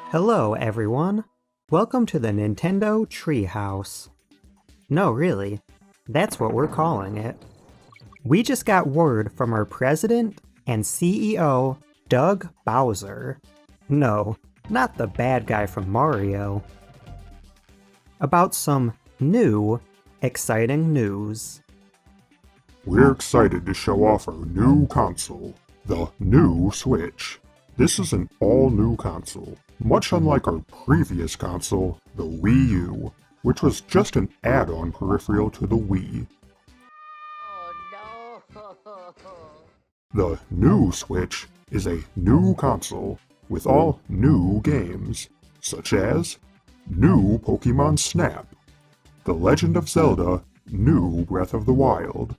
Hello, everyone. Welcome to the Nintendo Treehouse. No, really, that's what we're calling it. We just got word from our president and CEO, Doug Bowser. No, not the bad guy from Mario. About some new, exciting news. We're excited to show off our new console, the new Switch. This is an all-new console, much unlike our previous console, the Wii U, which was just an add-on peripheral to the Wii. Oh no! The new Switch is a new console with all new games, such as new Pokemon Snap, The Legend of Zelda, new Breath of the Wild,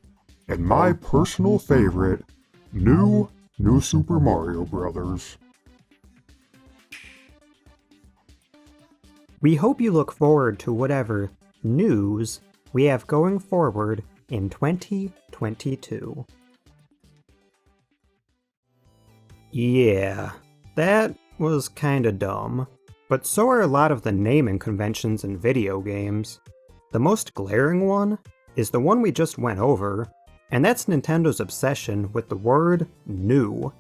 and my personal favorite, new Super Mario Bros. We hope you look forward to whatever news we have going forward in 2022. Yeah, that was kinda dumb. But so are a lot of the naming conventions in video games. The most glaring one is the one we just went over, and that's Nintendo's obsession with the word new.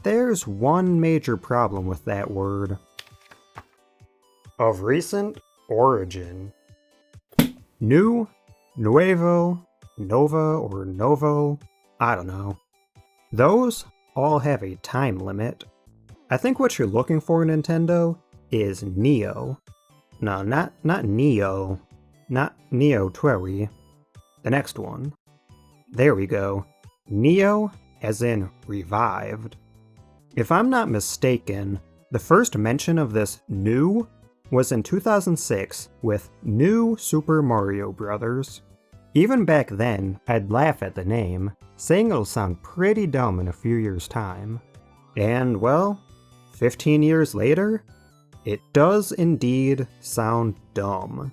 There's one major problem with that word. Of recent origin. New, nuevo, nova, or novo, I don't know. Those all have a time limit. I think what you're looking for, Nintendo, is Neo. No, not Neo. Not Neo Twowie. The next one. There we go. Neo, as in revived. If I'm not mistaken, the first mention of this new was in 2006 with New Super Mario Bros. Even back then, I'd laugh at the name, saying it'll sound pretty dumb in a few years' time. And well, 15 years later, it does indeed sound dumb.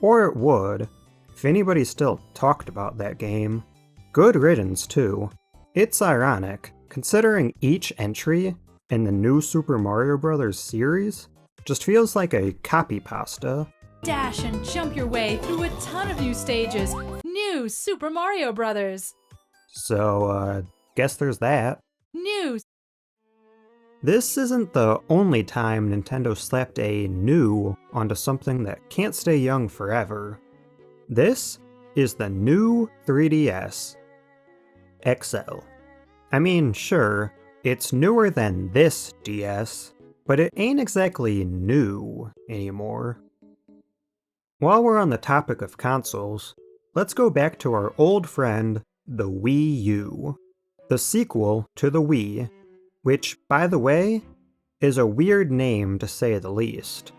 Or it would, if anybody still talked about that game. Good riddance, too. It's ironic, considering each entry in the New Super Mario Bros. Series just feels like a copy pasta. Dash and jump your way through a ton of new stages. New Super Mario Brothers. So, guess there's that. New. This isn't the only time Nintendo slapped a new onto something that can't stay young forever. This is the new 3DS XL. I mean, sure, it's newer than this DS, but it ain't exactly new anymore. While we're on the topic of consoles, let's go back to our old friend, the Wii U, the sequel to the Wii, which, by the way, is a weird name to say the least.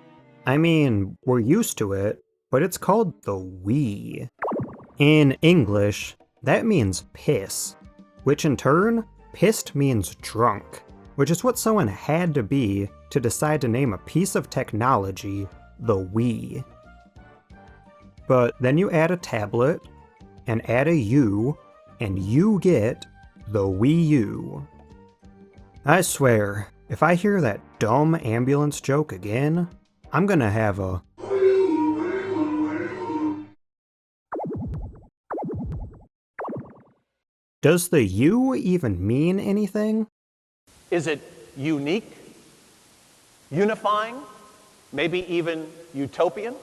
I mean, we're used to it, but it's called the Wii. In English, that means piss, which in turn, pissed means drunk, which is what someone had to be to decide to name a piece of technology the Wii. But then you add a tablet, and add a U, and you get the Wii U. I swear, if I hear that dumb ambulance joke again, I'm gonna have a... Does the U even mean anything? Is it unique, unifying, maybe even utopian?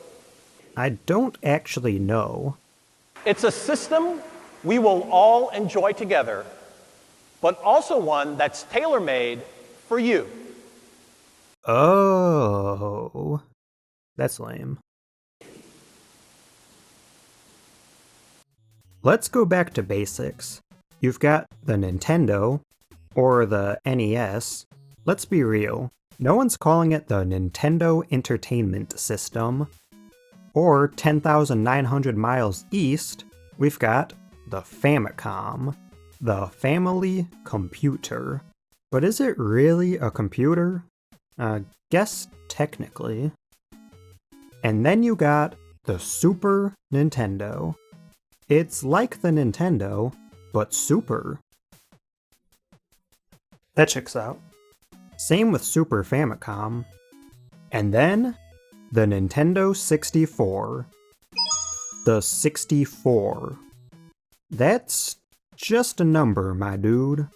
I don't actually know. It's a system we will all enjoy together, but also one that's tailor-made for you. Oh, that's lame. Let's go back to basics. You've got the Nintendo, or the NES. Let's be real, no one's calling it the Nintendo Entertainment System. Or 10,900 miles east, we've got the Famicom, the Family Computer. But is it really a computer? Guess technically. And then you got the Super Nintendo. It's like the Nintendo, but super. That checks out. Same with Super Famicom. And then, the Nintendo 64. The 64. That's just a number, my dude.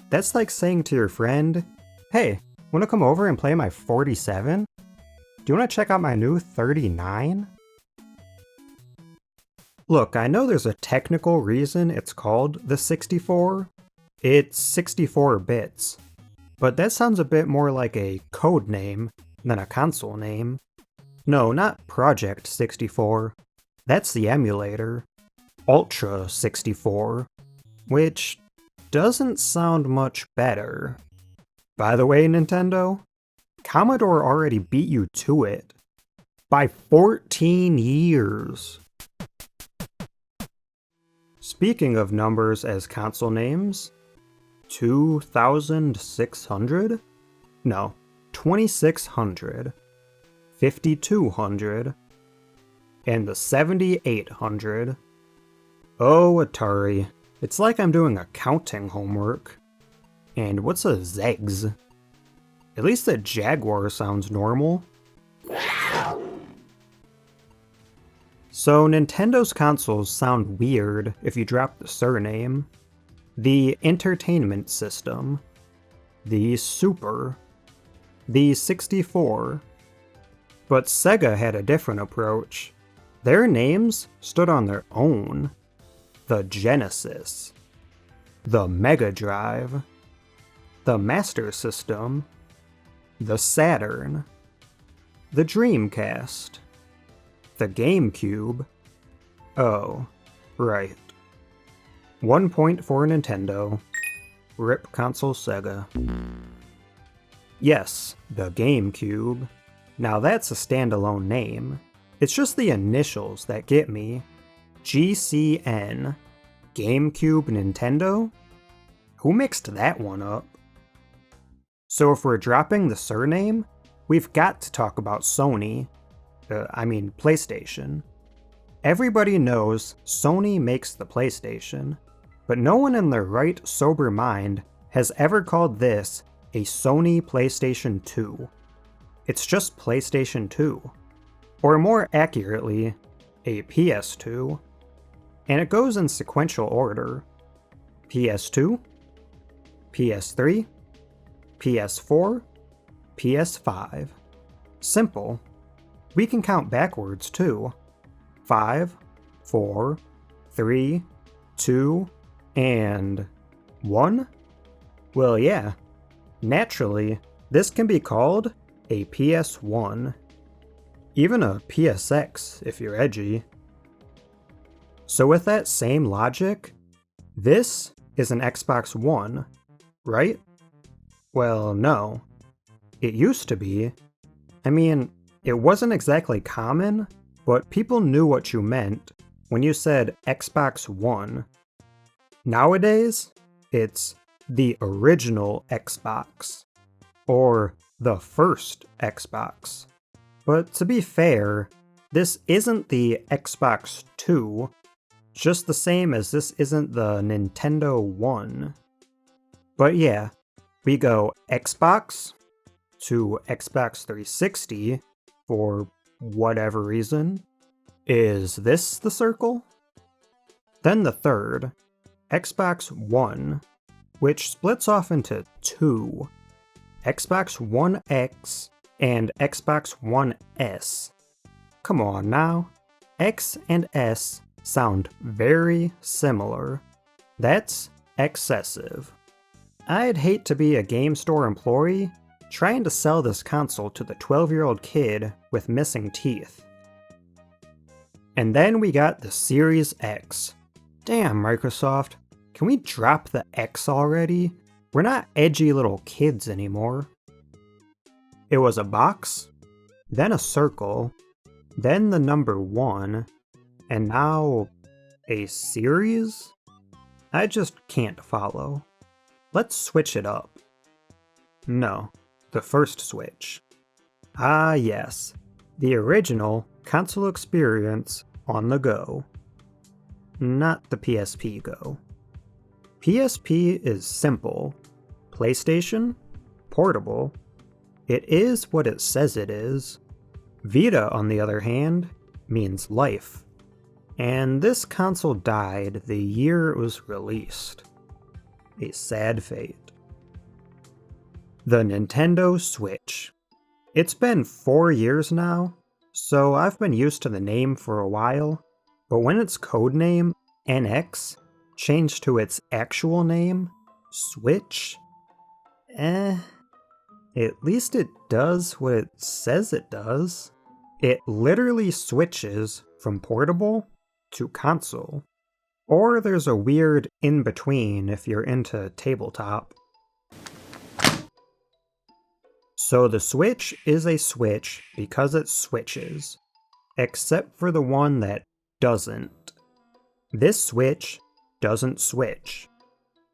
That's like saying to your friend, hey, wanna come over and play my 47? Do you wanna check out my new 39? Look, I know there's a technical reason it's called the 64. It's 64 bits. But that sounds a bit more like a code name than a console name. No, not Project 64. That's the emulator. Ultra 64. Which doesn't sound much better. By the way, Nintendo, Commodore already beat you to it. By 14 years. Speaking of numbers as console names, 2,600? No, 2,600, 5,200, and the 7,800. Oh, Atari, it's like I'm doing accounting homework. And what's a Zegs? At least a Jaguar sounds normal. So Nintendo's consoles sound weird if you drop the surname. The Entertainment System, the Super, the 64. But Sega had a different approach. Their names stood on their own. The Genesis, the Mega Drive, the Master System, the Saturn, the Dreamcast, the GameCube. Oh, right. 1 point for Nintendo. RIP console Sega. Yes, the GameCube. Now that's a standalone name. It's just the initials that get me. GCN. GameCube Nintendo? Who mixed that one up? So if we're dropping the surname, we've got to talk about Sony. PlayStation. Everybody knows Sony makes the PlayStation, but no one in their right sober mind has ever called this a Sony PlayStation 2. It's just PlayStation 2. Or more accurately, a PS2. And it goes in sequential order. PS2, PS3, PS4, PS5. Simple. We can count backwards too. 5, 4, 3, 2, and 1? Well, yeah. Naturally, this can be called a PS1. Even a PSX if you're edgy. So with that same logic, this is an Xbox One, right? Well, no. It used to be. It wasn't exactly common, but people knew what you meant when you said Xbox One. Nowadays, it's the original Xbox, or the first Xbox. But to be fair, this isn't the Xbox 2, just the same as this isn't the Nintendo 1. But yeah, we go Xbox to Xbox 360 for whatever reason. Is this the circle? Then the third, Xbox One, which splits off into two, Xbox One X and Xbox One S. Come on now, X and S sound very similar. That's excessive. I'd hate to be a game store employee trying to sell this console to the 12-year-old kid with missing teeth. And then we got the Series X. Damn, Microsoft, can we drop the X already? We're not edgy little kids anymore. It was a box, then a circle, then the number 1, and now a series? I just can't follow. Let's switch it up. No, the first Switch. Ah yes, the original console experience on the go. Not the PSP Go. PSP is simple. PlayStation, portable. It is what it says it is. Vita, on the other hand, means life. And this console died the year it was released. A sad fate. The Nintendo Switch. It's been 4 years now, so I've been used to the name for a while, but when its codename, NX, changed to its actual name, Switch, at least it does what it says it does. It literally switches from portable to console. Or there's a weird in-between if you're into tabletop. So the Switch is a Switch because it switches, except for the one that doesn't. This Switch doesn't switch.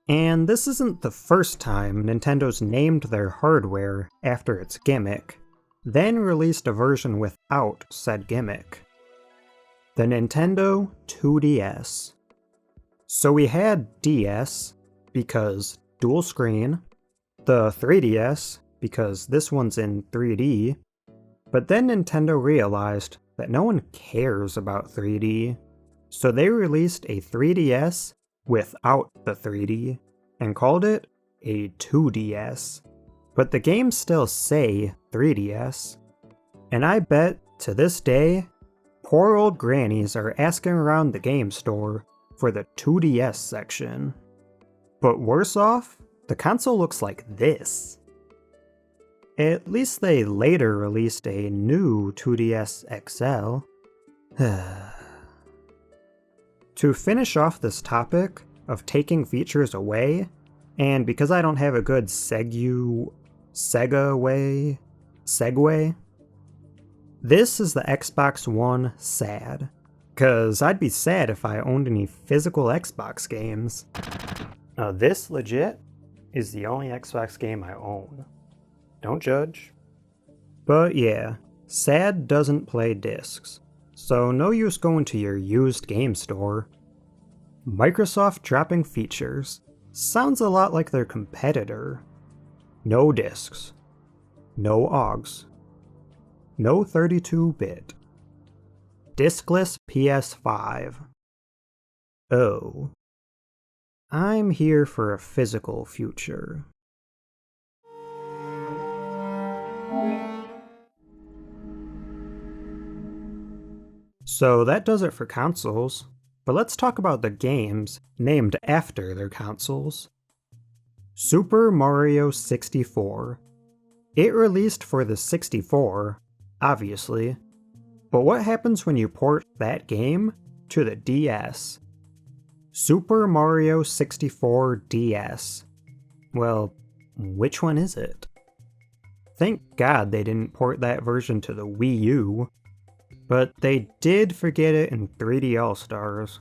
And this isn't the first time Nintendo's named their hardware after its gimmick, then released a version without said gimmick. The Nintendo 2DS. So we had DS, because dual screen, the 3DS, because this one's in 3D, but then Nintendo realized that no one cares about 3D, so they released a 3DS without the 3D, and called it a 2DS. But the games still say 3DS, and I bet to this day, poor old grannies are asking around the game store for the 2DS section. But worse off, the console looks like this. At least they later released a new 2DS XL. To finish off this topic of taking features away, and because I don't have a good Segue, this is the Xbox One sad. Cause I'd be sad if I owned any physical Xbox games. This legit is the only Xbox game I own. Don't judge. But yeah, sad doesn't play discs, so no use going to your used game store. Microsoft dropping features sounds a lot like their competitor. No discs. No OGs. No 32-bit. Discless PS5. Oh. I'm here for a physical future. So that does it for consoles, but let's talk about the games named after their consoles. Super Mario 64. It released for the 64, obviously, but what happens when you port that game to the DS? Super Mario 64 DS. Well, which one is it? Thank God they didn't port that version to the Wii U, but they did forget it in 3D All-Stars.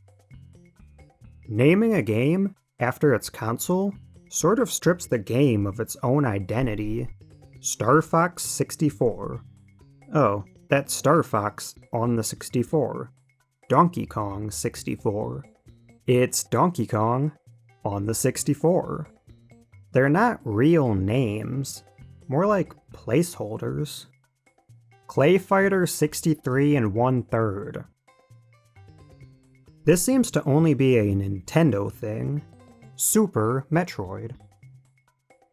Naming a game after its console sort of strips the game of its own identity. Star Fox 64. Oh, that's Star Fox on the 64. Donkey Kong 64. It's Donkey Kong on the 64. They're not real names, more like placeholders. Clay Fighter 63 1/3. This seems to only be a Nintendo thing. Super Metroid.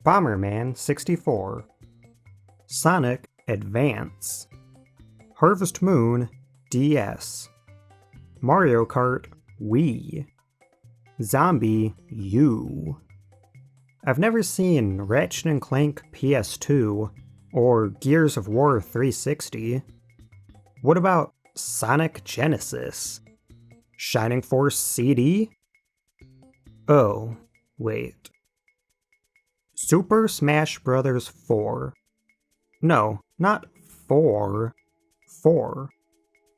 Bomberman 64. Sonic Advance. Harvest Moon DS. Mario Kart Wii. Zombie U. I've never seen Ratchet & Clank PS2 or Gears of War 360. What about Sonic Genesis? Shining Force CD? Oh, wait. Super Smash Bros. 4. No, not 4. 4.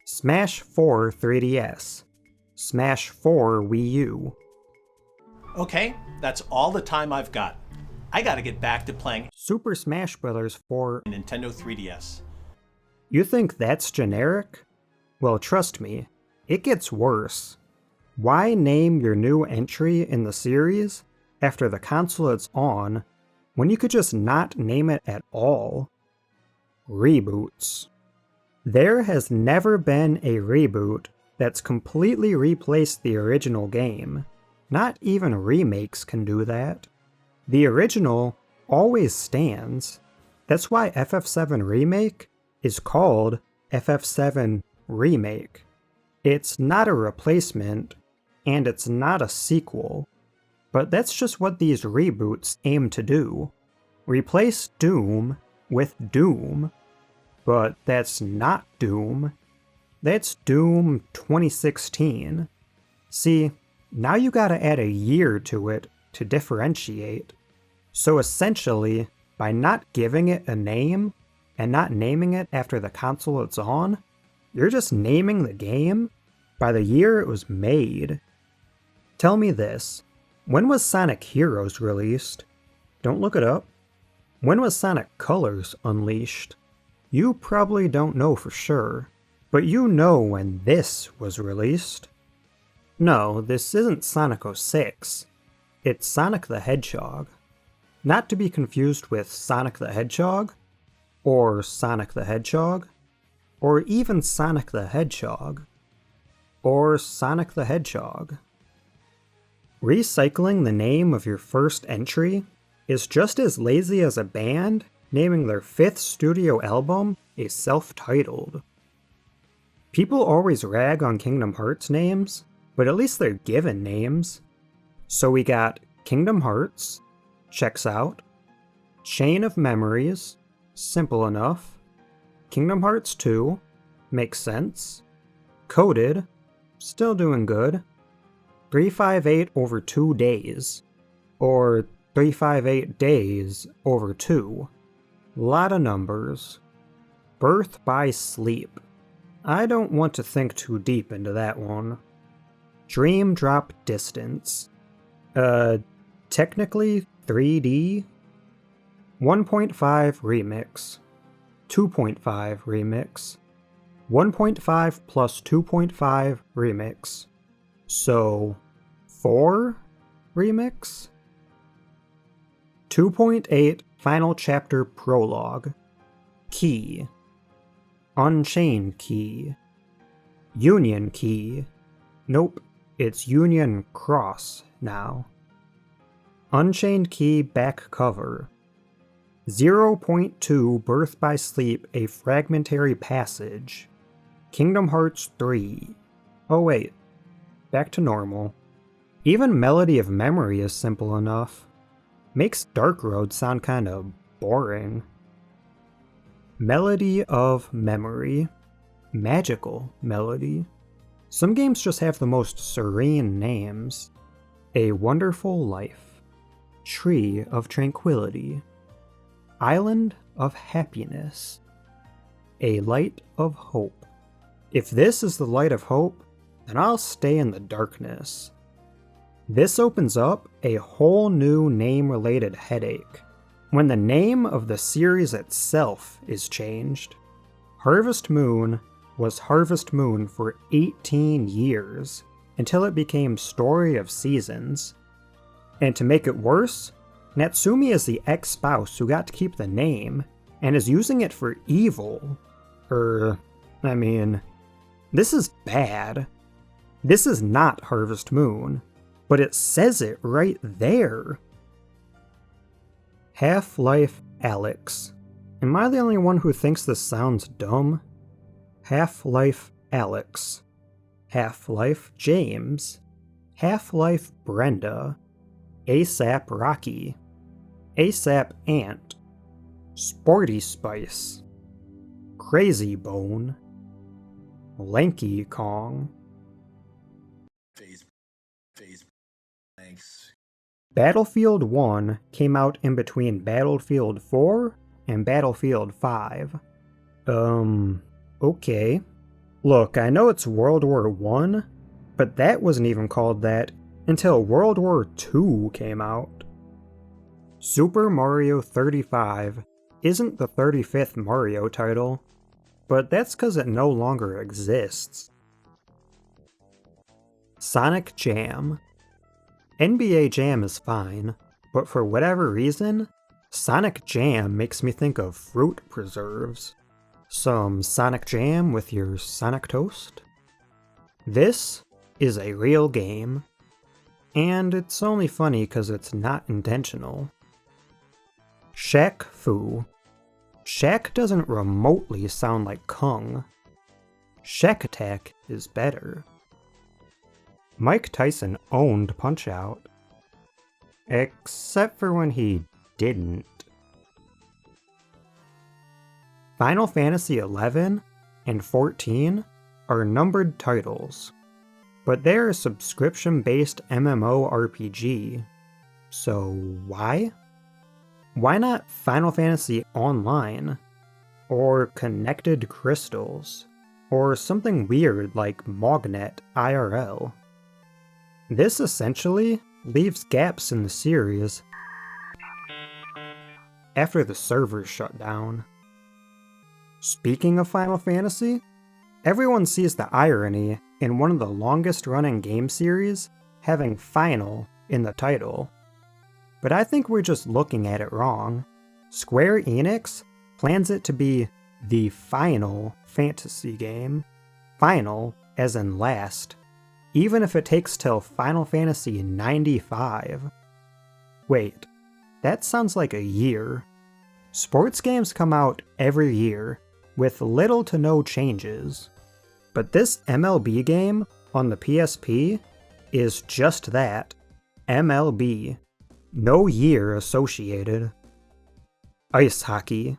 Smash 4 3DS. Smash 4 Wii U. Okay, that's all the time I've got. I gotta get back to playing Super Smash Bros. 4. Nintendo 3DS. You think that's generic? Well, trust me, it gets worse. Why name your new entry in the series after the console it's on when you could just not name it at all? reboots. There has never been a reboot that's completely replaced the original game. Not even remakes can do that. The original always stands. That's why FF7 Remake is called FF7 Remake. It's not a replacement, and it's not a sequel. But that's just what these reboots aim to do. Replace Doom with Doom. But that's not Doom. That's Doom 2016. See, now you gotta add a year to it to differentiate. So essentially, by not giving it a name, and not naming it after the console it's on, you're just naming the game by the year it was made. Tell me this, when was Sonic Heroes released? Don't look it up. When was Sonic Colors unleashed? You probably don't know for sure, but you know when this was released. No, this isn't Sonic 06. It's Sonic the Hedgehog. Not to be confused with Sonic the Hedgehog, or Sonic the Hedgehog, or even Sonic the Hedgehog, or Sonic the Hedgehog. Recycling the name of your first entry is just as lazy as a band naming their 5th studio album a self-titled. People always rag on Kingdom Hearts names, but at least they're given names. So we got Kingdom Hearts, checks out. Chain of Memories, simple enough. Kingdom Hearts 2, makes sense. Coded, still doing good. 358 over 2 days, or 358 days over 2. Lot of numbers. Birth by Sleep. I don't want to think too deep into that one. Dream Drop Distance. Technically 3D? 1.5 remix. 2.5 remix. 1.5 plus 2.5 remix. So, 4 remix? 2.8 Final Chapter Prologue. Key. Unchained Key. Union Key. Nope, it's Union Cross now. Unchained Key back cover. 0.2 Birth by Sleep, a fragmentary passage. Kingdom Hearts 3. Oh wait, back to normal. Even Melody of Memory is simple enough. Makes Dark Road sound kinda boring. Melody of Memory. Magical Melody. Some games just have the most serene names. A Wonderful Life. Tree of Tranquility. Island of Happiness. A Light of Hope. If this is the light of hope, then I'll stay in the darkness. This opens up a whole new name-related headache. When the name of the series itself is changed. Harvest Moon was Harvest Moon for 18 years, until it became Story of Seasons. And to make it worse, Natsumi is the ex-spouse who got to keep the name, and is using it for evil. This is bad. This is not Harvest Moon, but it says it right there. Half-Life Alyx. Am I the only one who thinks this sounds dumb? Half-Life Alyx. Half-Life James. Half-Life Brenda. ASAP Rocky. ASAP Ant. Sporty Spice. Crazy Bone. Lanky Kong. Thanks. Battlefield 1 came out in between Battlefield 4 and Battlefield 5. Okay. Look, I know it's World War I, but that wasn't even called that until World War II came out. Super Mario 35 isn't the 35th Mario title, but that's because it no longer exists. Sonic Jam. NBA Jam is fine, but for whatever reason, Sonic Jam makes me think of fruit preserves. Some Sonic Jam with your Sonic Toast? This is a real game, and it's only funny because it's not intentional. Shaq Fu. Shaq doesn't remotely sound like Kung. Shaq Attack is better. Mike Tyson owned Punch-Out! Except for when he didn't. Final Fantasy XI and 14 are numbered titles, but they're a subscription-based MMORPG. So why? Why not Final Fantasy Online? Or Connected Crystals? Or something weird like Mognet IRL? This essentially leaves gaps in the series after the servers shut down. Speaking of Final Fantasy, everyone sees the irony in one of the longest running game series having Final in the title. But I think we're just looking at it wrong. Square Enix plans it to be the Final Fantasy game. Final as in last, even if it takes till Final Fantasy 95. Wait, that sounds like a year. Sports games come out every year, with little to no changes. But this MLB game on the PSP is just that, MLB. No year associated. Ice hockey.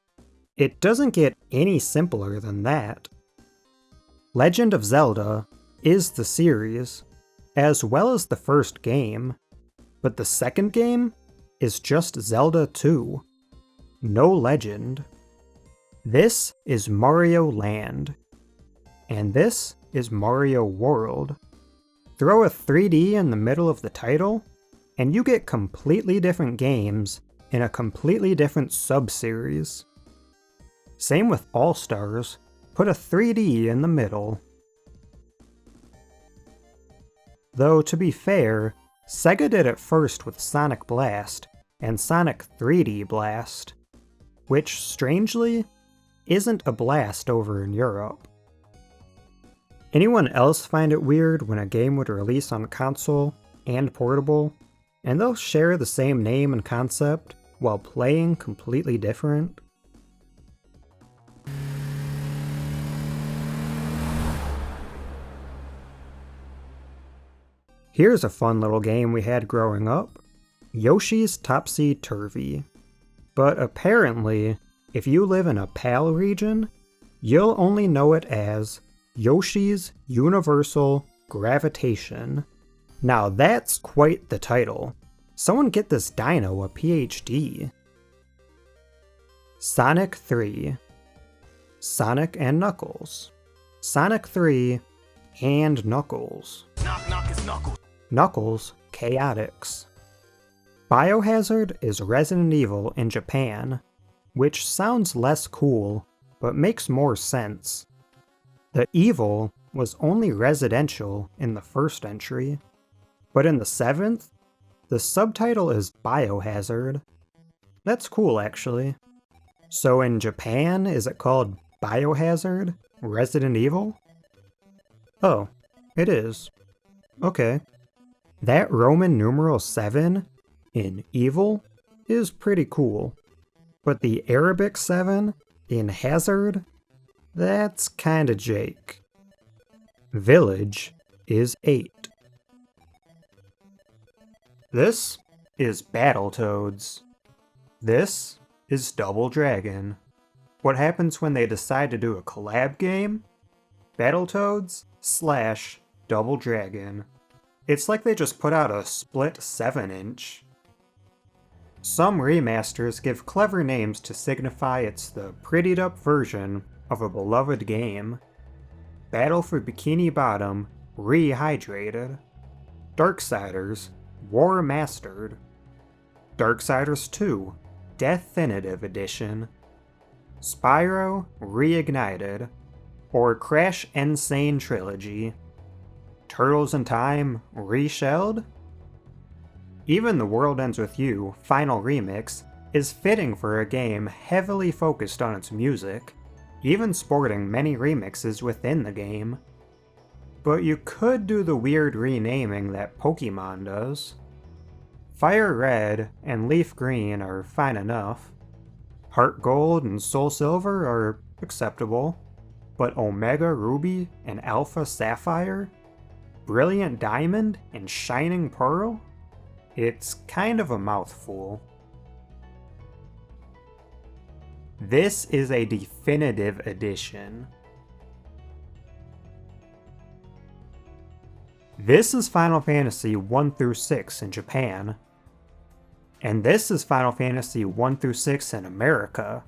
It doesn't get any simpler than that. Legend of Zelda is the series, as well as the first game, but the second game is just Zelda 2. No legend. This is Mario Land, and this is Mario World. Throw a 3D in the middle of the title, and you get completely different games in a completely different sub-series. Same with All-Stars, put a 3D in the middle. Though to be fair, Sega did it first with Sonic Blast and Sonic 3D Blast, which strangely isn't a blast over in Europe. Anyone else find it weird when a game would release on console and portable, and they'll share the same name and concept while playing completely different? Here's a fun little game we had growing up, Yoshi's Topsy-Turvy. But apparently, if you live in a PAL region, you'll only know it as Yoshi's Universal Gravitation. Now that's quite the title. Someone get this dino a PhD. Sonic 3. Sonic and Knuckles. Sonic 3 and Knuckles. Knock is Knuckles. Knuckles Chaotix. Biohazard is Resident Evil in Japan, which sounds less cool, but makes more sense. The evil was only residential in the first entry, but in the 7th, the subtitle is Biohazard. That's cool, actually. So in Japan, is it called Biohazard Resident Evil? Oh, it is. Okay. That Roman numeral 7 in evil is pretty cool. But the Arabic 7 in hazard? That's kinda Jake. Village is 8. This is Battletoads. This is Double Dragon. What happens when they decide to do a collab game? Battletoads / Double Dragon. It's like they just put out a split 7-inch. Some remasters give clever names to signify it's the prettied up version of a beloved game. Battle for Bikini Bottom Rehydrated. Darksiders War Mastered. Darksiders 2 Definitive Edition. Spyro Reignited. Or Crash Insane Trilogy. Turtles in Time Reshelled? Even The World Ends With You Final Remix is fitting for a game heavily focused on its music, even sporting many remixes within the game. But you could do the weird renaming that Pokemon does. Fire Red and Leaf Green are fine enough. Heart Gold and Soul Silver are acceptable. But Omega Ruby and Alpha Sapphire? Brilliant Diamond and Shining Pearl? It's kind of a mouthful. This is a definitive edition. This is Final Fantasy 1 through 6 in Japan. And this is Final Fantasy 1 through 6 in America.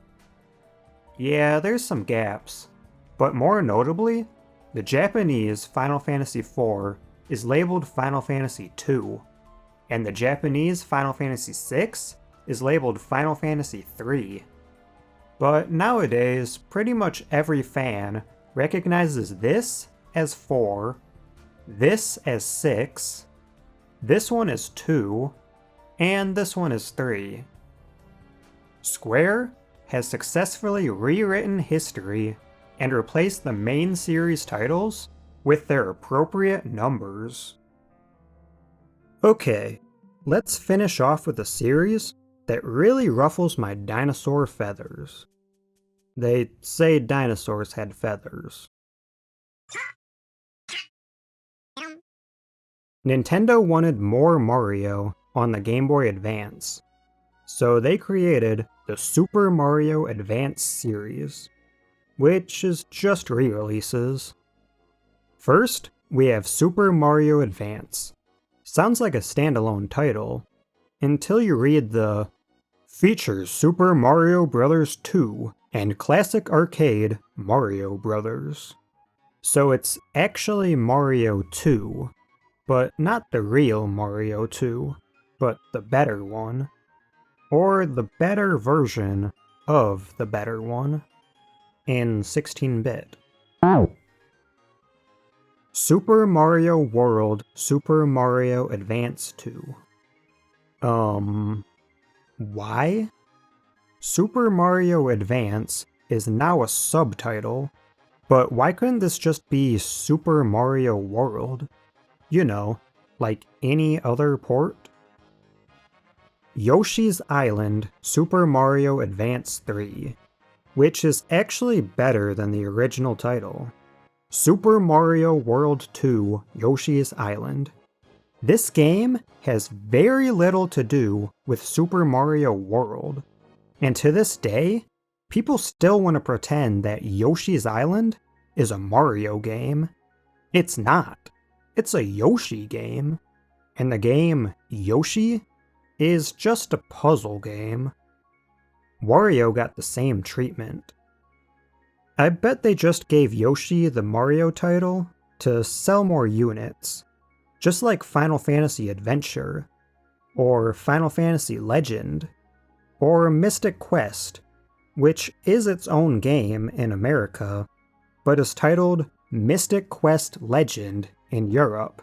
Yeah, there's some gaps. But more notably, the Japanese Final Fantasy IV is labeled Final Fantasy II, and the Japanese Final Fantasy VI is labeled Final Fantasy III. But nowadays, pretty much every fan recognizes this as 4, this as 6, this one as 2, and this one as 3. Square has successfully rewritten history and replaced the main series titles with their appropriate numbers. Okay, let's finish off with a series that really ruffles my dinosaur feathers. They say dinosaurs had feathers. Nintendo wanted more Mario on the Game Boy Advance, so they created the Super Mario Advance series, which is just re-releases. First, we have Super Mario Advance. Sounds like a standalone title, until you read the features Super Mario Bros. 2 and Classic Arcade Mario Bros. So it's actually Mario 2, but not the real Mario 2, but the better one. Or the better version of the better one. In 16-bit. Super Mario World Super Mario Advance 2. Why? Super Mario Advance is now a subtitle, but why couldn't this just be Super Mario World? You know, like any other port? Yoshi's Island Super Mario Advance 3. Which is actually better than the original title. Super Mario World 2 Yoshi's Island. This game has very little to do with Super Mario World, and to this day, people still want to pretend that Yoshi's Island is a Mario game. It's not. It's a Yoshi game, and the game Yoshi is just a puzzle game. Wario got the same treatment. I bet they just gave Yoshi the Mario title to sell more units, just like Final Fantasy Adventure, or Final Fantasy Legend, or Mystic Quest, which is its own game in America, but is titled Mystic Quest Legend in Europe.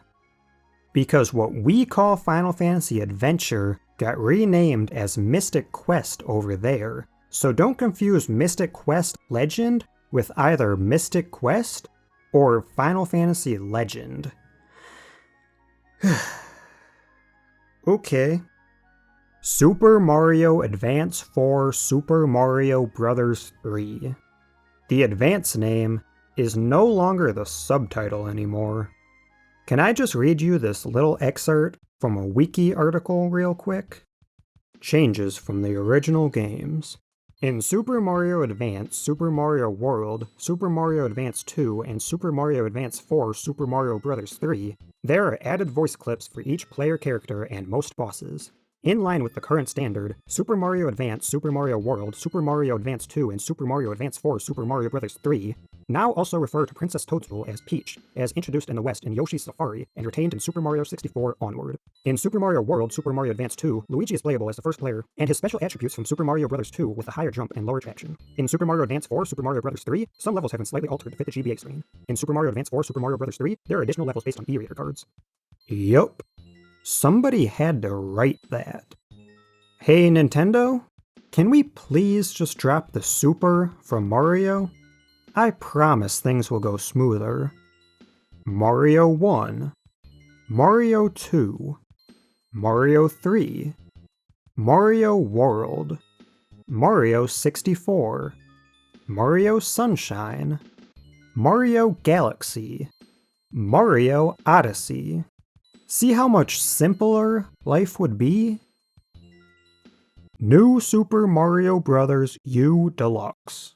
Because what we call Final Fantasy Adventure got renamed as Mystic Quest over there, so don't confuse Mystic Quest Legend with either Mystic Quest or Final Fantasy Legend. Okay. Super Mario Advance 4 Super Mario Bros. 3. The Advance name is no longer the subtitle anymore. Can I just read you this little excerpt from a wiki article real quick? Changes from the original games. In Super Mario Advance, Super Mario World, Super Mario Advance 2, and Super Mario Advance 4 Super Mario Bros. 3, there are added voice clips for each player character and most bosses. In line with the current standard, Super Mario Advance, Super Mario World, Super Mario Advance 2, and Super Mario Advance 4 Super Mario Bros. 3 now also refer to Princess Toadstool as Peach, as introduced in the West in Yoshi's Safari and retained in Super Mario 64 onward. In Super Mario World, Super Mario Advance 2, Luigi is playable as the first player, and his special attributes from Super Mario Bros. 2 with a higher jump and lower traction. In Super Mario Advance 4, Super Mario Bros. 3, some levels have been slightly altered to fit the GBA screen. In Super Mario Advance 4, Super Mario Bros. 3, there are additional levels based on e-reader cards. Yup. Somebody had to write that. Hey Nintendo, Can we please just drop the super from Mario? I promise things will go smoother. Mario 1, Mario 2, Mario 3, Mario World, Mario 64, Mario Sunshine, Mario Galaxy, Mario Odyssey. See how much simpler life would be? New Super Mario Bros. U Deluxe.